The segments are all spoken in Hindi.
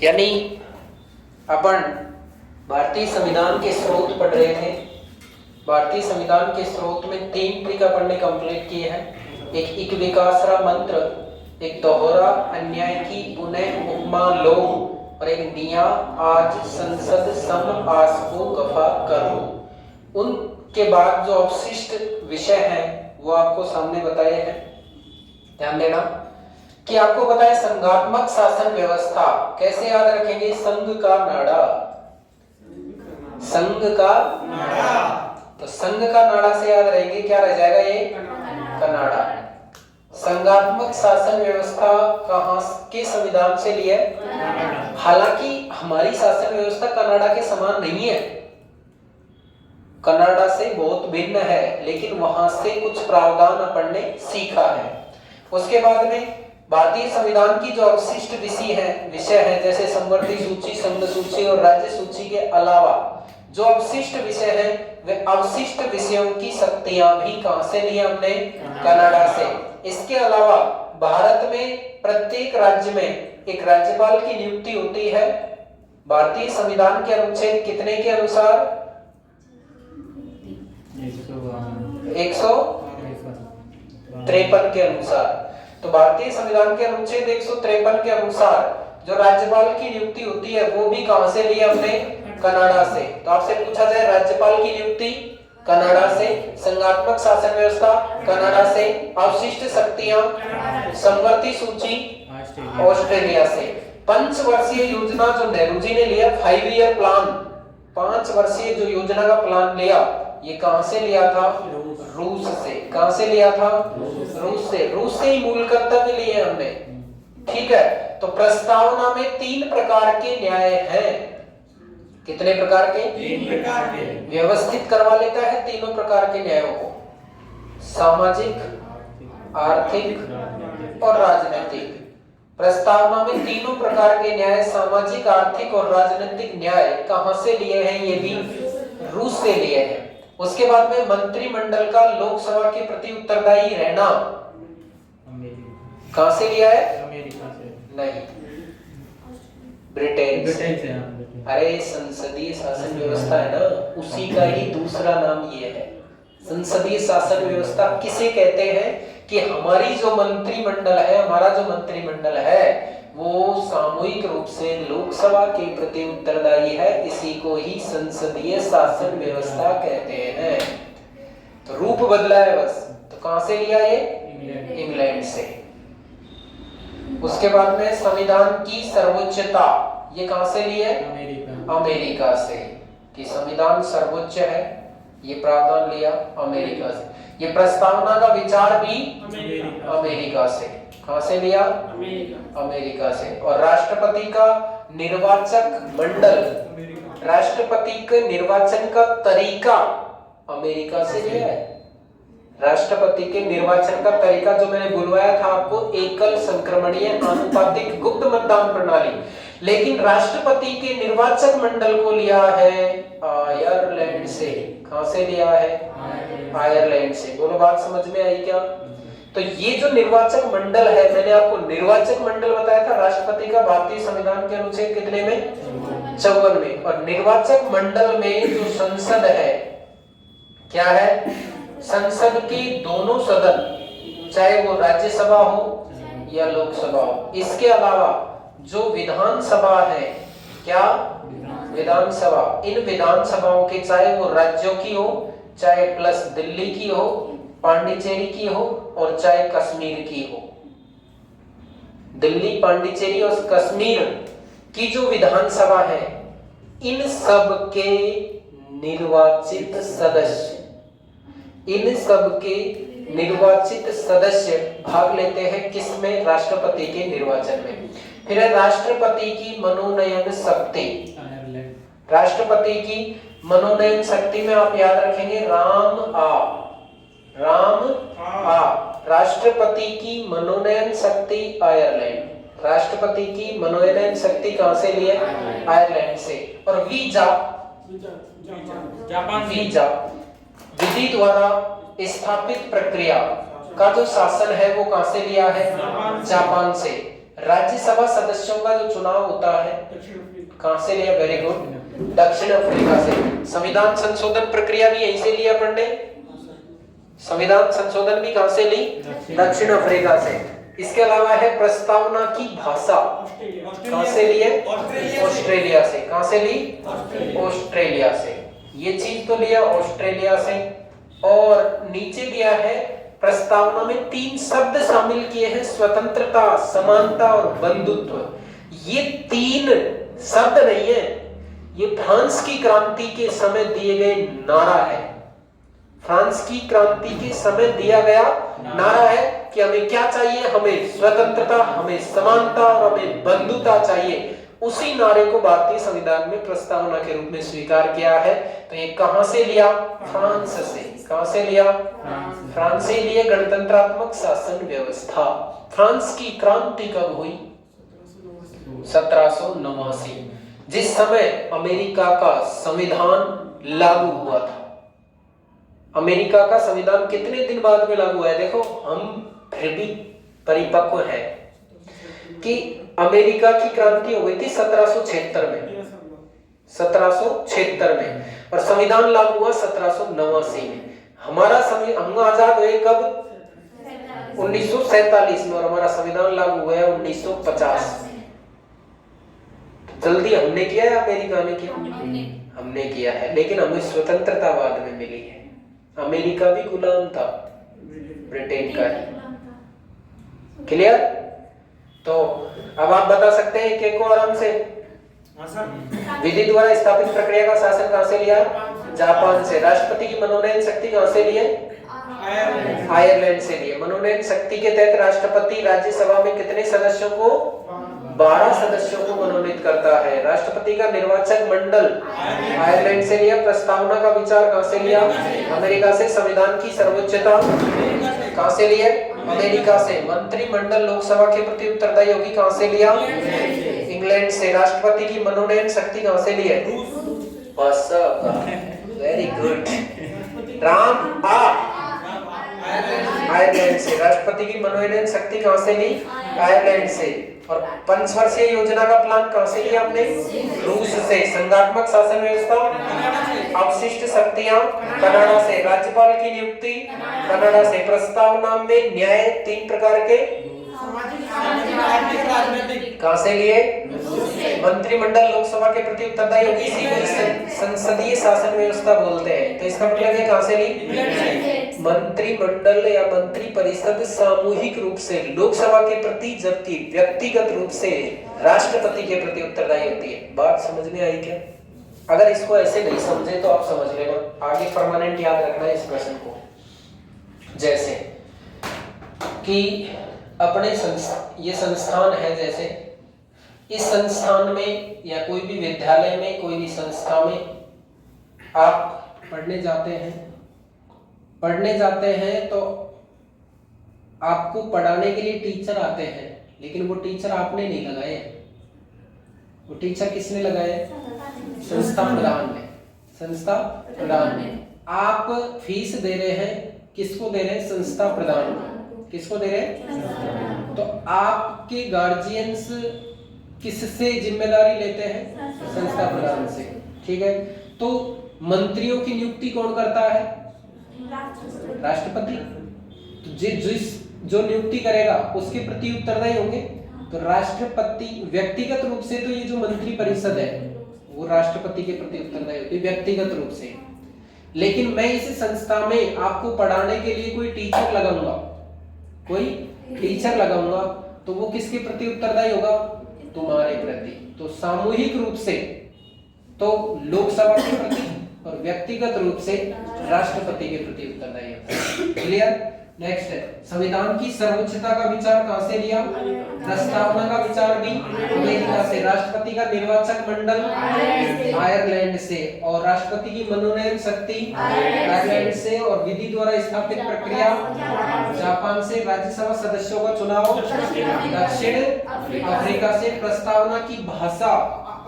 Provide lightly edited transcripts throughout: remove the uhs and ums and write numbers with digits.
यानी अपन भारतीय संविधान के स्रोत पढ़ रहे थे। भारतीय संविधान के स्रोत में 3 ट्रिक अपन ने कंप्लीट किए हैं। एक विकासरा मंत्र, एक दोहरा अन्याय की पुनः उपमा लोग, और एक निया आज संसद सम आसको गफा करो। उनके बाद जो अवशिष्ट विषय हैं वो आपको सामने बताए हैं। ध्यान देना कि आपको पता है संघात्मक शासन व्यवस्था कैसे याद रखेंगे? संघ का नाड़ा, संघ का नाड़ा। तो संघ का नाड़ा से याद रहेंगे, क्या रह जाएगा? ये कनाडा। संघात्मक शासन व्यवस्था कहां के संविधान से लिया? हालांकि हमारी शासन व्यवस्था कनाडा के समान नहीं है, कनाडा से बहुत भिन्न है, लेकिन वहां से कुछ प्रावधान अपन ने सीखा है। उसके बाद में भारतीय संविधान की जो अवशिष्ट विषय है जैसे समवर्ती सूची, संघ सूची और राज्य सूची के अलावा जो अवशिष्ट विषय हैं वे अवशिष्ट विषयों की शक्तियां भी कहां से ली हमने? कनाडा से। इसके अलावा भारत में प्रत्येक राज्य में एक राज्यपाल की नियुक्ति होती है भारतीय संविधान के अनुच्छेद कितने के अनुसार? 153 के अनुसार। तो भारतीय संविधान के अनुच्छेद 153 के अनुसार जो राज्यपाल की नियुक्ति होती है वो भी कहां से ली हमने? कनाडा से। तो आपसे पूछा जाए राज्यपाल की नियुक्ति कनाडा से, संघात्मक शासन व्यवस्था कनाडा से, अवशिष्ट शक्तियां समवर्ती सूची ऑस्ट्रेलिया से। 5 वर्षीय योजना जो नेहरू जी ने लिया, 5 ईयर प्लान, 5 वर्षीय जो योजना का प्लान लिया, ये कहां से लिया था? रूस से। कहां से लिया था? रूस से। रूस से ही मूल कर्तव्य लिए हमने। ठीक है। तो प्रस्तावना में 3 प्रकार के न्याय हैं। कितने प्रकार के? 3 प्रकार के। व्यवस्थित करवा लेता है तीनों प्रकार के न्यायों को, सामाजिक, आर्थिक और राजनीतिक। प्रस्तावना में तीनों प्रकार के न्याय, सामाजिक, आर्थिक और राजनीतिक न्याय कहां से लिए हैं? ये भी रूस से लिए हैं। उसके बाद में मंत्रिमंडल का लोकसभा के प्रति उत्तरदायी रहना कहां से लिया है? अमेरिका से नहीं, ब्रिटेन से। अरे संसदीय शासन व्यवस्था है ना, उसी का ही दूसरा नाम ये है। संसदीय शासन व्यवस्था किसे कहते हैं? कि हमारी जो मंत्रिमंडल है, हमारा जो मंत्रिमंडल है वो सामूहिक रूप से लोकसभा के प्रति उत्तरदायी है। इसी को ही संसदीय शासन व्यवस्था कहते हैं। तो रूप बदला है बस। तो कहां से लिया ये? इंग्लैंड से। उसके बाद में संविधान की सर्वोच्चता, ये कहां से ली है? अमेरिका से। कि संविधान सर्वोच्च है, ये प्रावधान लिया अमेरिका से। ये प्रस्तावना का विचार भी अमेरिका से। कहां से लिया? अमेरिका से। और राष्ट्रपति का निर्वाचक मंडल, राष्ट्रपति के निर्वाचन का तरीका अमेरिका से लिया है। राष्ट्रपति के निर्वाचन का तरीका जो मैंने बुलवाया था आपको, एकल संक्रमणीय आनुपातिक गुप्त मतदान प्रणाली, लेकिन राष्ट्रपति के निर्वाचक मंडल को लिया है आयरलैंड से। कहां से लिया है? आयरलैंड से। बोलो, बात समझ में आई क्या? तो ये जो निर्वाचक मंडल है, मैंने आपको निर्वाचक मंडल बताया था राष्ट्रपति का भारतीय संविधान के अनुच्छेद कितने में? 54 में। और निर्वाचक मंडल में जो संसद है, क्या है? संसद के दोनों सदन, चाहे वो राज्यसभा हो या लोकसभा हो। इसके अलावा जो विधानसभा है, क्या? विधानसभा। इन विधानसभाओं के, चाहे वो राज्यों की हो, चाहे प्लस दिल्ली की हो, पांडिचेरी की हो, और चाहे कश्मीर की हो, दिल्ली, पांडिचेरी और कश्मीर की जो विधानसभा है, इन सब के निर्वाचित सदस्य, इन सब के निर्वाचित सदस्य भाग लेते हैं किसमें? राष्ट्रपति के निर्वाचन में। फिर है राष्ट्रपति की मनोनयन शक्ति। राष्ट्रपति की मनोनयन शक्ति में आप याद रखेंगे राम आ। राष्ट्रपति की मनोनयन शक्ति आयरलैंड। राष्ट्रपति की मनोनयन शक्ति कहां से ली है? आयरलैंड से। और वीजा विधि द्वारा स्थापित प्रक्रिया का जो शासन है वो कहां से लिया है? जापान से। राज्यसभा सदस्यों का जो चुनाव होता है कहां से लिया? वेरी गुड, दक्षिण अफ्रीका से। संविधान संशोधन प्रक्रिया भी यहीं से लिया अपन ने। संविधान संशोधन भी कहां से ली? दक्षिण अफ्रीका से। इसके अलावा है प्रस्तावना की भाषा, कहां से लिए? ऑस्ट्रेलिया से। कहां से ली? ऑस्ट्रेलिया से। ये चीज तो लिया ऑस्ट्रेलिया से। और नीचे दिया है प्रस्तावना में 3 शब्द शामिल किए हैं, स्वतंत्रता, समानता और बंधुत्व। ये 3 शब्द नहीं है, ये फ्रांस की क्रांति के समय दिए गए नारा है। फ्रांस की क्रांति के समय दिया गया नारा है कि हमें क्या चाहिए? हमें स्वतंत्रता, हमें समानता और हमें बंधुता चाहिए। उसी नारे को भारतीय संविधान में प्रस्तावना के रूप में स्वीकार किया है। तो ये कहां से लिया? फ्रांस से। कहां से लिया? फ्रांस से लिए। गणतंत्रात्मक शासन व्यवस्था। फ्रांस की क्रांति कब हुई? 1789, जिस समय अमेरिका का संविधान लागू हुआ था। अमेरिका का संविधान कितने दिन बाद में लागू हुआ है? देखो, हम फिर भी परिपक्व है कि अमेरिका की क्रांति हो गई थी 1776 में, 1776 में, और संविधान लागू हुआ 1789 में। हमारा हम आजाद हुए कब? 1947 में, और हमारा संविधान लागू हुआ है 1950 में। जल्दी हमने किया है, अमेरिका ने किया? हमने किया है, लेकिन हमें स्वतंत्रता बाद में मिली है। अमेरिका भी गुलाम था ब्रिटेन का। क्लियर? तो अब आप बता सकते हैं एक को आराम से। विधि द्वारा स्थापित प्रक्रिया का शासन कहां से लिया? जापान से। राष्ट्रपति की मनोनयन शक्ति कहां से लिए? आयरलैंड से लिए। मनोनयन शक्ति के तहत राष्ट्रपति राज्यसभा में कितने सदस्यों को? 12 सदस्यों को मनोनीत करता है। राष्ट्रपति का निर्वाचक मंडल आयरलैंड से लिया। प्रस्तावना का विचार कहां से लिया? अमेरिका से। संविधान की सर्वोच्चता कहां से लिए? अमेरिका से। मंत्रिमंडल लोकसभा के प्रति उत्तरदायी होगी, कहां से लिया? इंग्लैंड से। राष्ट्रपति की मनोनयन शक्ति कहां से लिए? Very good Ram. आयरलैंड से। राष्ट्रपति की मनोनयन शक्ति कहां से ली? आयरलैंड से। और पंचवर्षीय योजना का प्लान कहां से लिया हमने? रूस से। संघात्मक शासन व्यवस्था, अवशिष्ट शक्तियां कनाडा से। राज्यपाल की नियुक्ति कनाडा से। प्रस्तावना में न्याय 3 प्रकार के कहां से लिए? मंत्रिमंडल लोकसभा के प्रति उत्तरदायी होगी, इसी को संसदीय शासन व्यवस्था बोलते हैं। तो इसका मतलब है कहां से ली? मंत्रिमंडल या मंत्री परिषद सामूहिक रूप से लोकसभा के प्रति, जबकि व्यक्तिगत रूप से राष्ट्रपति के प्रति उत्तरदायी होती है। बात समझ में आई क्या? अगर इसको ऐसे नहीं समझे तो आप समझ लेना, आगे परमानेंट याद रखना है इस प्रश्न को। जैसे कि अपने ये संस्थान है, जैसे इस संस्थान में या कोई भी विद्यालय में, कोई भी संस्था में आप पढ़ने जाते हैं तो आपको पढ़ाने के लिए टीचर आते हैं, लेकिन वो टीचर आपने नहीं लगाए। वो टीचर किसने लगाए? संस्था प्रधान ने। संस्था प्रधान ने। आप फीस दे रहे हैं, किसको दे रहे हैं? संस्था प्रधान को। किसको दे रहे हैं? तो आपके गार्जियंस किससे जिम्मेदारी लेते हैं? संस्था प्रधान से। ठीक है। तो मंत्रियों की नियुक्ति कौन करता है? राष्ट्रपति। तो जो नियुक्ति करेगा उसके प्रति उत्तरदायी होंगे। तो राष्ट्रपति व्यक्तिगत रूप से, तो ये जो मंत्री परिषद है वो राष्ट्रपति के प्रति उत्तरदायी होती है व्यक्तिगत रूप से। लेकिन मैं इस संस्था में आपको पढ़ाने के लिए कोई टीचर लगाऊंगा, तो वो किसके प्रति उत्तरदायी होगा? तुम्हारे प्रति। तो सामूहिक रूप से तो लोकसभा के प्रति और व्यक्तिगत रूप से राष्ट्रपति के प्रति उत्तरदायी होता है। क्लियर? नेक्स्ट है, संविधान की सर्वोच्चता का विचार कहां से लिया? प्रस्तावना का विचार भी अमेरिका से। राष्ट्रपति का निर्वाचक मंडल आयरलैंड से। और राष्ट्रपति की मनोनयन शक्ति आयरलैंड से। और विधि द्वारा स्थापित प्रक्रिया जापान से। राज्यसभा सदस्यों का चुनाव दक्षिण अफ्रीका से। प्रस्तावना की भाषा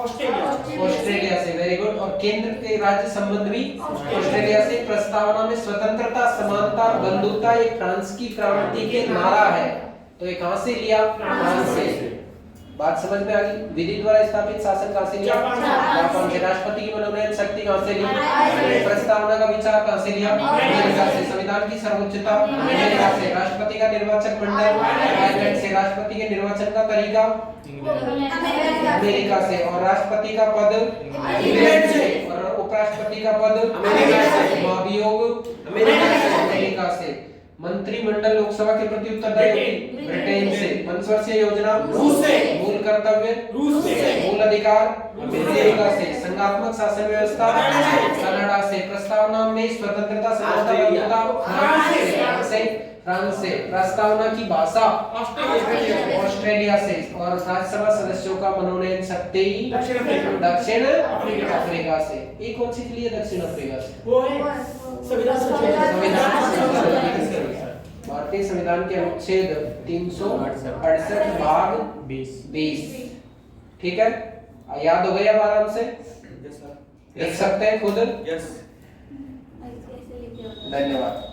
ऑस्ट्रेलिया से। Very good. और केंद्र के राज्य संबंध भी ऑस्ट्रेलिया से। प्रस्तावना में स्वतंत्रता, समानता और बंधुता एक फ्रांस की क्रांति के नारा है। तो ये कहां से लिया? फ्रांस से। बात समझ में आ गई? विधि द्वारा स्थापित शासन कहां से लिया? जापान से। राष्ट्रपति की मनोनयन शक्ति कहां से ली? प्रस्तावना का विचार कहां से लिया? अमेरिका से। संविधान की सर्वोच्चता अमेरिका से। राष्ट्रपति का निर्वाचन मंडल आयरलैंड से। राष्ट्रपति के निर्वाचन का तरीका अमेरिका से। और राष्ट्रपति का पद इंग्लैंड से। और उपराष्ट्रपति का पद अमेरिका से। महाभियोग अमेरिका से। मंत्रिमंडल लोकसभा के प्रति उत्तरदायी ब्रिटेन से। पंचवर्षीय योजना रूस से। मूल कर्तव्य रूस से। मूल अधिकार अमेरिका से। संघात्मक शासन व्यवस्था कनाडा से। प्रस्तावना में स्वतंत्रता समझौता फ्रांस से। प्रस्तावना की भाषा ऑस्ट्रेलिया से। और राज्यसभा सदस्यों का मनोनयन शक्ति दक्षिण अफ्रीका से। एक कौन सी के लिए दक्षिण अफ्रीका से? वो है भारतीय संविधान के अनुच्छेद 368 भाग 20। ठीक है, याद हो गया आराम से? देख सकते हैं खुद। धन्यवाद।